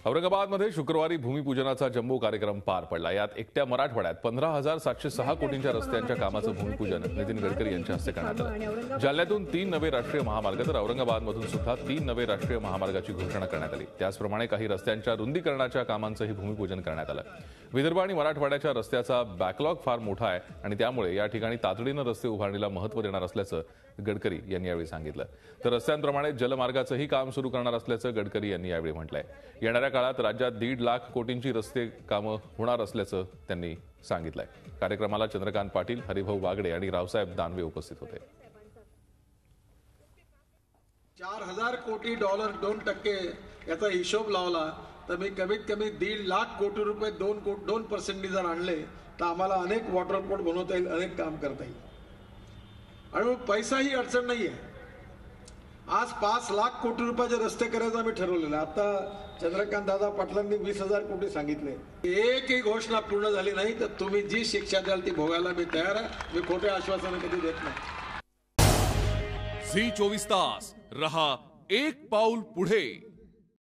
औरंगाबादमध्ये शुक्रवारी भूमिपूजनाचा जम्बो कार्यक्रम पार पडला। यात एकट्या मराठवाड्यात 15,706 कोटींच्या रस्त्यांच्या कामाचं भूमिपूजन नितीन गडकरी यांच्या हस्ते करण्यात आलं। जालन्यातून 3 नवे राष्ट्रीय महामार्ग तर औरंगाबादमधून सुद्धा 3 नवे राष्ट्रीय महामार्गाची घोषणा करण्यात आली। त्याचप्रमाणे काही रस्त्यांच्या रुंदीकरणाच्या कामांचंही भूमिपूजन करण्यात आलं। विदर्भ आणि मराठवाड्याच्या रस्त्याचा बॅकलॉग फार मोठा आहे आणि त्यामुळे या ठिकाणी तातडीनं रस्ते उभारणीला महत्त्व देणार असल्याचं गडकरी यांनी यावेळी सांगितलं। तर रस्त्यांप्रमाणे जलमार्गाचंही काम सुरू करणार असल्याचं गडकरी यांनी यावेळी म्हटलंय। येणाऱ्या काळात राज्यात 1.5 लाख कोटींची रस्ते कामं होणार असल्याचं त्यांनी सांगितलंय। कार्यक्रमाला चंद्रकांत पाटील, हरिभाऊ बागडे आणि रावसाहेब दानवे उपस्थित होते। 4,000 कोटी डॉलर 2% याचा हिशोब लावला तर मी कमीत कमी 1.5 लाख कोटी रुपये 2% जर आणले तर आम्हाला अनेक वॉटरपोर्ट बनवता येईल, अनेक काम करता येईल आणि पैसाही अडचण नाहीये। आज 5 लाख कोटी रुपयाचे रस्ते करायचं आम्ही ठरवलेलं। आता चंद्रकांत दादा पाटलांनी 20,000 कोटी सांगितले। एकही घोषणा पूर्ण झाली नाही तर तुम्ही जी शिक्षा द्याल ती भोगायला मी तयार आहे। मी खोटे आश्वासन कधी देत नाही। झी 24 तास रहा एक पाऊल पुढे।